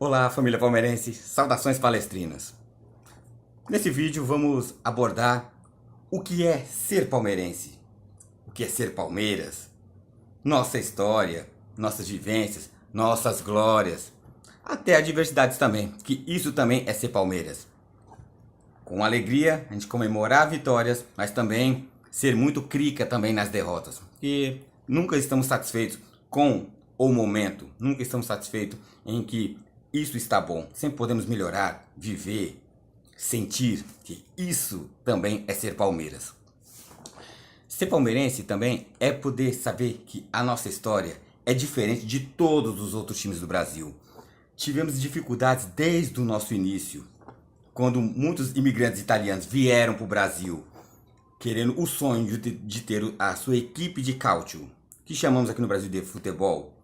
Olá, família palmeirense, saudações palestrinas. Nesse vídeo vamos abordar o que é ser palmeirense, o que é ser Palmeiras, nossa história, nossas vivências, nossas glórias, até adversidades também, que isso também é ser Palmeiras. Com alegria, a gente comemorar vitórias, mas também ser muito crica também nas derrotas. E nunca estamos satisfeitos com o momento, nunca estamos satisfeitos em que isso está bom. Sempre podemos melhorar, viver, sentir que isso também é ser Palmeiras. Ser palmeirense também é poder saber que a nossa história é diferente de todos os outros times do Brasil. Tivemos dificuldades desde o nosso início, quando muitos imigrantes italianos vieram para o Brasil, querendo o sonho de ter a sua equipe de cálcio, que chamamos aqui no Brasil de futebol.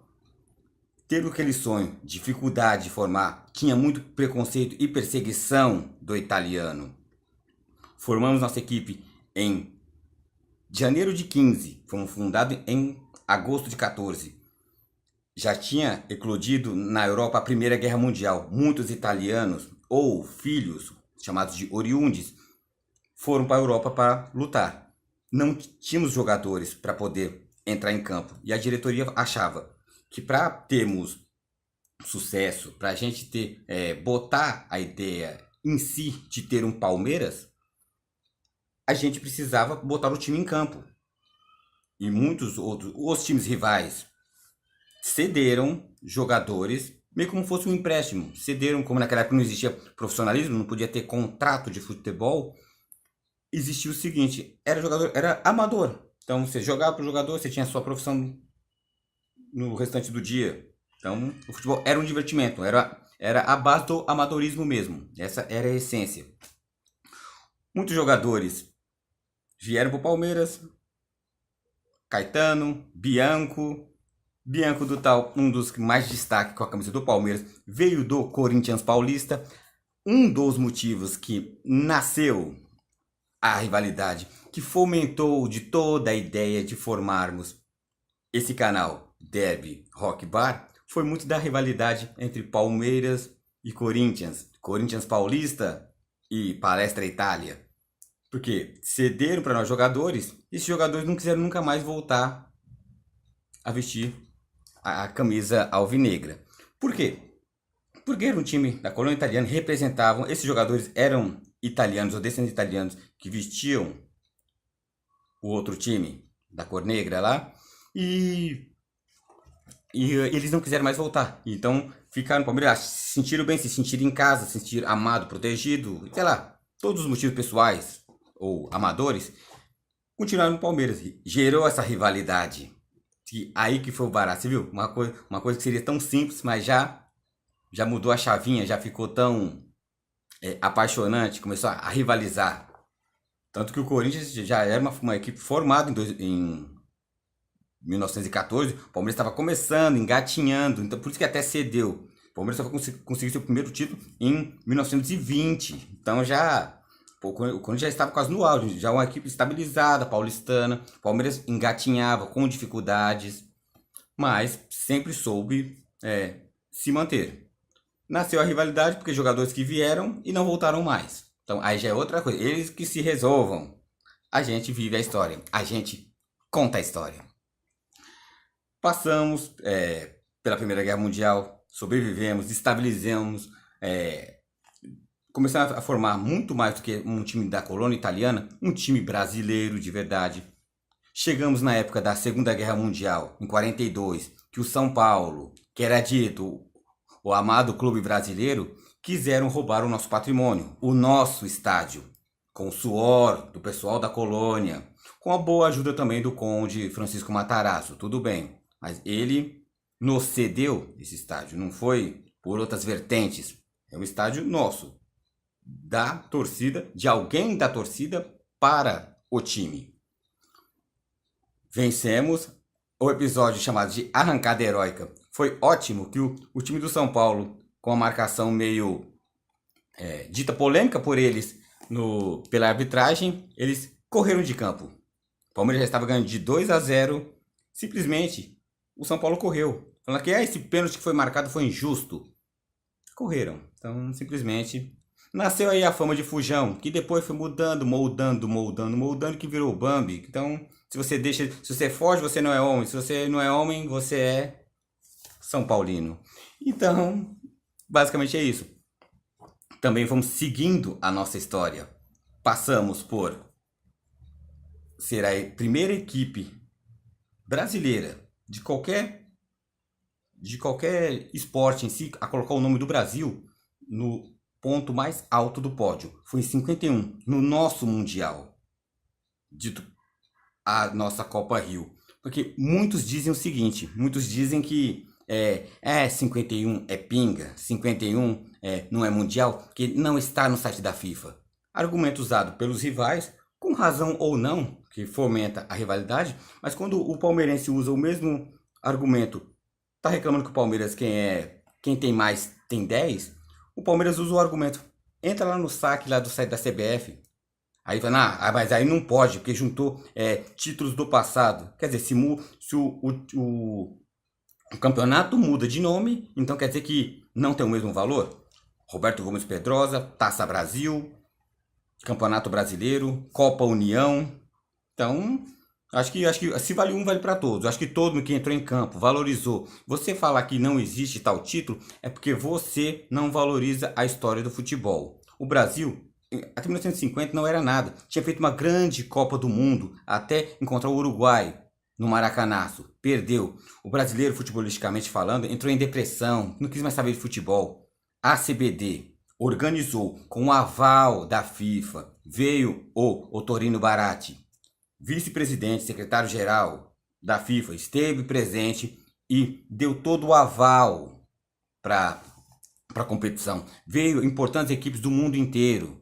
Ter aquele sonho, dificuldade de formar, tinha muito preconceito e perseguição do italiano. Formamos nossa equipe em janeiro de 15, fomos fundados em agosto de 14. Já tinha eclodido na Europa a Primeira Guerra Mundial. Muitos italianos ou filhos, chamados de oriundes, foram para a Europa para lutar. Não tínhamos jogadores para poder entrar em campo. E a diretoria achava que para termos sucesso, para a gente ter, botar a ideia em si de ter um Palmeiras, a gente precisava botar o time em campo. E muitos outros, os times rivais, cederam jogadores, meio como fosse um empréstimo. Cederam, como naquela época não existia profissionalismo, não podia ter contrato de futebol. Existia o seguinte, era jogador, era amador. Então você jogava para o jogador, você tinha a sua profissão no restante do dia. Então o futebol era um divertimento, era a base do amadorismo mesmo. Essa era a essência. Muitos jogadores vieram para o Palmeiras, Caetano, Bianco do tal, um dos que mais destaque com a camisa do Palmeiras, veio do Corinthians Paulista. Um dos motivos que nasceu a rivalidade, que fomentou de toda a ideia de formarmos esse canal Derby Rock Bar, foi muito da rivalidade entre Palmeiras e Corinthians, Corinthians Paulista e Palestra Itália. Porque cederam para nós jogadores, e esses jogadores não quiseram nunca mais voltar a vestir a camisa alvinegra. Por quê? Porque era um time da colônia italiana, representavam, esses jogadores eram italianos ou descendentes italianos que vestiam o outro time da cor negra lá, e eles não quiseram mais voltar. Então ficaram no Palmeiras, se sentiram bem, se sentiram em casa, se sentiram amado, protegido, sei lá, todos os motivos pessoais ou amadores, continuaram no Palmeiras. Gerou essa rivalidade. E aí que foi o barato, você viu? Uma coisa que seria tão simples, mas já mudou a chavinha, já ficou tão apaixonante, começou a rivalizar. Tanto que o Corinthians já era uma equipe formada em 1914, o Palmeiras estava começando, engatinhando, então por isso que até cedeu. O Palmeiras só conseguiu seu primeiro título em 1920, então o Corinthians já estava quase no auge, já uma equipe estabilizada, paulistana. O Palmeiras engatinhava com dificuldades, mas sempre soube se manter. Nasceu a rivalidade porque jogadores que vieram e não voltaram mais. Então aí já é outra coisa, eles que se resolvam. A gente vive a história, a gente conta a história. Passamos pela Primeira Guerra Mundial, sobrevivemos, estabilizamos, começamos a formar muito mais do que um time da colônia italiana, um time brasileiro de verdade. Chegamos na época da Segunda Guerra Mundial, em 42, que o São Paulo, que era dito o amado clube brasileiro, quiseram roubar o nosso patrimônio, o nosso estádio, com o suor do pessoal da colônia, com a boa ajuda também do conde Francisco Matarazzo, tudo bem. Mas ele nos cedeu esse estádio, não foi por outras vertentes. É um estádio nosso, da torcida, de alguém da torcida para o time. Vencemos o episódio chamado de Arrancada Heróica. Foi ótimo que o time do São Paulo, com a marcação meio dita polêmica por eles pela arbitragem, eles correram de campo. O Palmeiras já estava ganhando de 2-0, simplesmente o São Paulo correu, falando que esse pênalti que foi marcado foi injusto. correram. Então, simplesmente, nasceu aí a fama de Fujão, que depois foi mudando, moldando, que virou o Bambi. Então, se você foge, você não é homem. Se você não é homem, você é São Paulino. Então, basicamente é isso. Também vamos seguindo a nossa história. Passamos por ser a primeira equipe brasileira de qualquer esporte em si a colocar o nome do Brasil no ponto mais alto do pódio. Foi em 51, no nosso Mundial, dito a nossa Copa Rio. Porque muitos dizem o seguinte, muitos dizem que 51 é pinga, 51 não é mundial, que não está no site da FIFA. Argumento usado pelos rivais, com razão ou não, que fomenta a rivalidade, mas quando o palmeirense usa o mesmo argumento, tá reclamando que o Palmeiras, quem tem mais tem 10, o Palmeiras usa o argumento, entra lá no saque lá do site da CBF, aí fala, mas aí não pode, porque juntou títulos do passado. Quer dizer, se o campeonato muda de nome, então quer dizer que não tem o mesmo valor? Roberto Gomes Pedrosa, Taça Brasil, Campeonato Brasileiro, Copa União. Então, acho que se vale um, vale para todos. Acho que todo mundo que entrou em campo valorizou. Você falar que não existe tal título é porque você não valoriza a história do futebol. O Brasil, até 1950, não era nada. Tinha feito uma grande Copa do Mundo até encontrar o Uruguai no Maracanaço. Perdeu. O brasileiro, futebolisticamente falando, entrou em depressão, não quis mais saber de futebol. A CBD organizou com o aval da FIFA. Veio o Otorino Baratti, vice-presidente, secretário-geral da FIFA, esteve presente e deu todo o aval para a competição. Veio importantes equipes do mundo inteiro.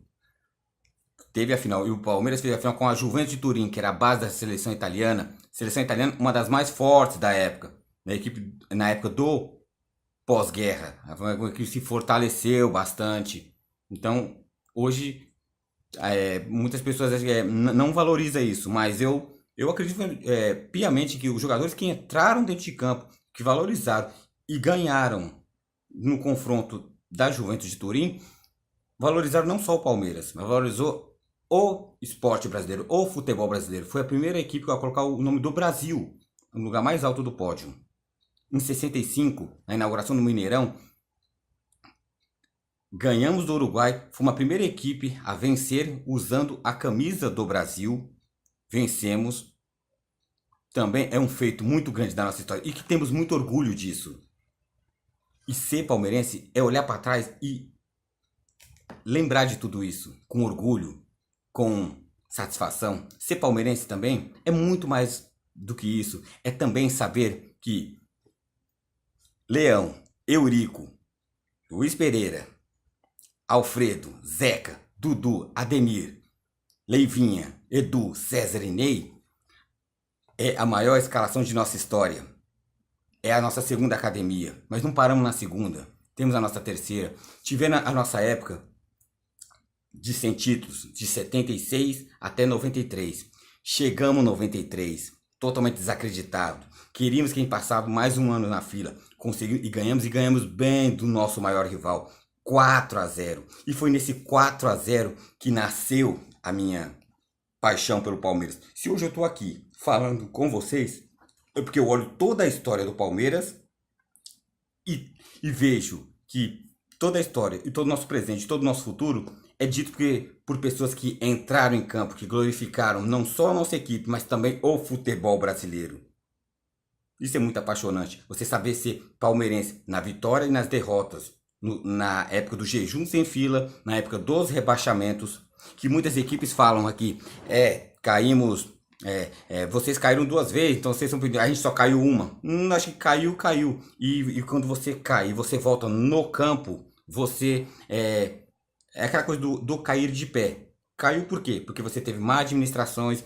Teve a final, e o Palmeiras fez a final com a Juventus de Turim, que era a base da seleção italiana. Seleção italiana, uma das mais fortes da época. Na época do pós-guerra. Uma equipe que se fortaleceu bastante. Então, hoje, muitas pessoas não valorizam isso, mas eu acredito piamente que os jogadores que entraram dentro de campo, que valorizaram e ganharam no confronto da Juventus de Turim, valorizaram não só o Palmeiras, mas valorizou o esporte brasileiro, o futebol brasileiro. Foi a primeira equipe a colocar o nome do Brasil no lugar mais alto do pódio. Em 65, na inauguração do Mineirão, ganhamos do Uruguai. Foi uma primeira equipe a vencer usando a camisa do Brasil. Vencemos. Também é um feito muito grande da nossa história e que temos muito orgulho disso. E ser palmeirense é olhar para trás e lembrar de tudo isso com orgulho, com satisfação. Ser palmeirense também é muito mais do que isso. É também saber que Leão, Eurico, Luiz Pereira, Alfredo, Zeca, Dudu, Ademir, Leivinha, Edu, César e Ney é a maior escalação de nossa história. É a nossa segunda academia. Mas não paramos na segunda. Temos a nossa terceira. Tivemos a nossa época de 100 títulos, de 76 até 93. Chegamos em 93, totalmente desacreditado. Queríamos que passava mais um ano na fila. Conseguimos e ganhamos bem do nosso maior rival. 4-0. E foi nesse 4-0 que nasceu a minha paixão pelo Palmeiras. Se hoje eu estou aqui falando com vocês, é porque eu olho toda a história do Palmeiras e vejo que toda a história e todo o nosso presente, todo o nosso futuro é dito por pessoas que entraram em campo, que glorificaram não só a nossa equipe, mas também o futebol brasileiro. Isso é muito apaixonante. Você saber ser palmeirense na vitória e nas derrotas. Na época do jejum sem fila, na época dos rebaixamentos, que muitas equipes falam aqui, caímos, vocês caíram 2 vezes, então vocês são, a gente só caiu uma. Acho que caiu. E quando você cai e você volta no campo, você é aquela coisa do cair de pé. Caiu por quê? Porque você teve má administrações,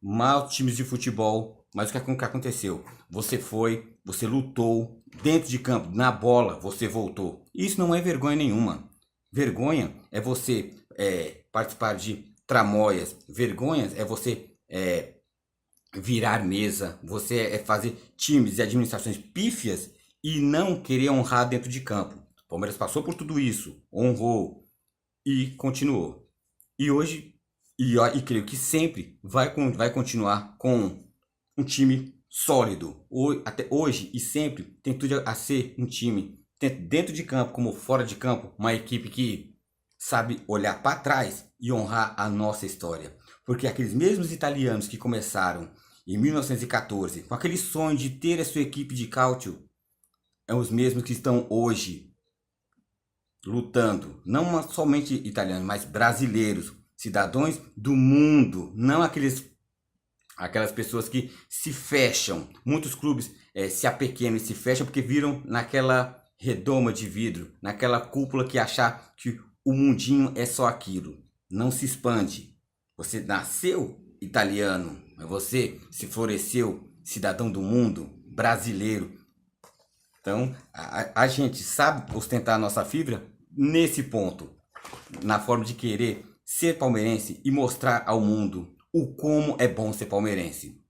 maus times de futebol, mas o que aconteceu? Você lutou dentro de campo, na bola, você voltou. Isso não é vergonha nenhuma. Vergonha é você participar de tramóias. Vergonha é você virar mesa. Você fazer times e administrações pífias e não querer honrar dentro de campo. O Palmeiras passou por tudo isso, honrou e continuou. E hoje, e creio que sempre vai continuar com um time sólido. Até hoje e sempre tem tudo a ser um time, dentro de campo como fora de campo, uma equipe que sabe olhar para trás e honrar a nossa história. Porque aqueles mesmos italianos que começaram em 1914 com aquele sonho de ter a sua equipe de cálcio, são os mesmos que estão hoje lutando, não somente italianos, mas brasileiros, cidadãos do mundo, não aquelas pessoas que se fecham. Muitos clubes se apequenam e se fecham porque viram naquela redoma de vidro, naquela cúpula que achar que o mundinho é só aquilo. Não se expande. Você nasceu italiano, mas você se floresceu cidadão do mundo, brasileiro. Então, a gente sabe ostentar a nossa fibra nesse ponto, na forma de querer ser palmeirense e mostrar ao mundo o como é bom ser palmeirense.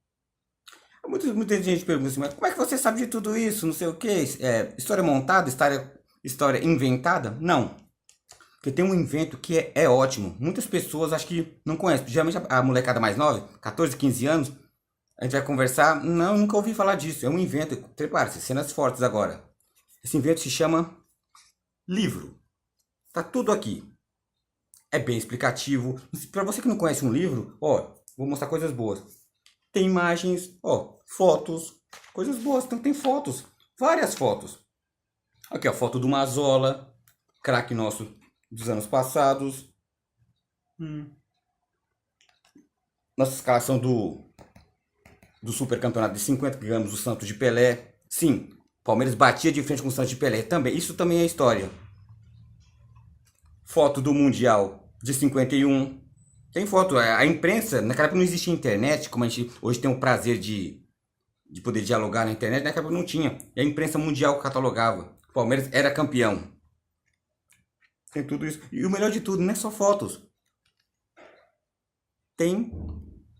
Muita gente pergunta assim, mas como é que você sabe de tudo isso? Não sei o que. História montada? História inventada? Não. Porque tem um invento que é ótimo. Muitas pessoas acho que não conhecem. Geralmente a molecada mais nova, 14, 15 anos, a gente vai conversar. Não, nunca ouvi falar disso. É um invento. Prepare-se, cenas fortes agora. Esse invento se chama livro. Tá tudo aqui. É bem explicativo. Para você que não conhece um livro, ó, vou mostrar coisas boas. Tem imagens, ó, fotos, coisas boas. Então tem fotos, várias fotos. Aqui, ó, foto do Mazola, craque nosso dos anos passados. Nossa escalação do super campeonato de 50 que ganhamos do Santos de Pelé. Sim, Palmeiras batia de frente com o Santos de Pelé também. Isso também é história. Foto do Mundial de 51. Tem foto. A imprensa, naquela época não existia internet, como a gente hoje tem o prazer de poder dialogar na internet, naquela época não tinha. E a imprensa mundial catalogava. O Palmeiras era campeão. Tem tudo isso. E o melhor de tudo, não é só fotos. Tem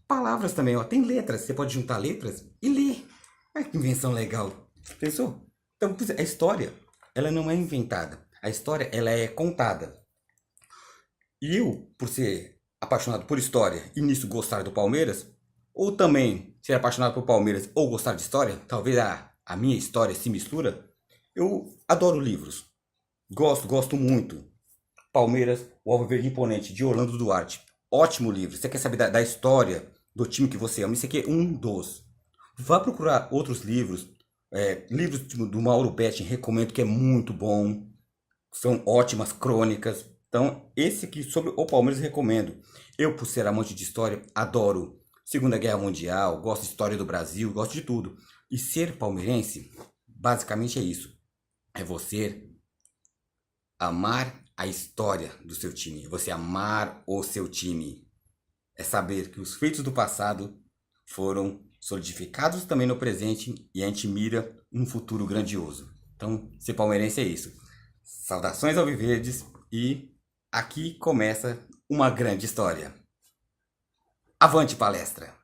palavras também, ó. Tem letras. Você pode juntar letras e ler. Olha que invenção legal. Pensou? Então, a história, ela não é inventada. A história, ela é contada. E eu, por ser apaixonado por história e nisso gostar do Palmeiras, ou também ser apaixonado por Palmeiras ou gostar de história, talvez a minha história se mistura, eu adoro livros. Gosto muito. Palmeiras, o Alviverde Imponente, de Orlando Duarte. Ótimo livro. Você quer saber da história do time que você ama? Esse aqui é um dos. Vá procurar outros livros. Livros do Mauro Betting, recomendo, que é muito bom. São ótimas crônicas. Então, esse aqui sobre o Palmeiras recomendo. Eu, por ser amante de história, adoro Segunda Guerra Mundial, gosto de história do Brasil, gosto de tudo. E ser palmeirense, basicamente é isso. É você amar a história do seu time. É você amar o seu time. É saber que os feitos do passado foram solidificados também no presente e a gente mira um futuro grandioso. Então, ser palmeirense é isso. Saudações alviverdes e aqui começa uma grande história. Avante palestra!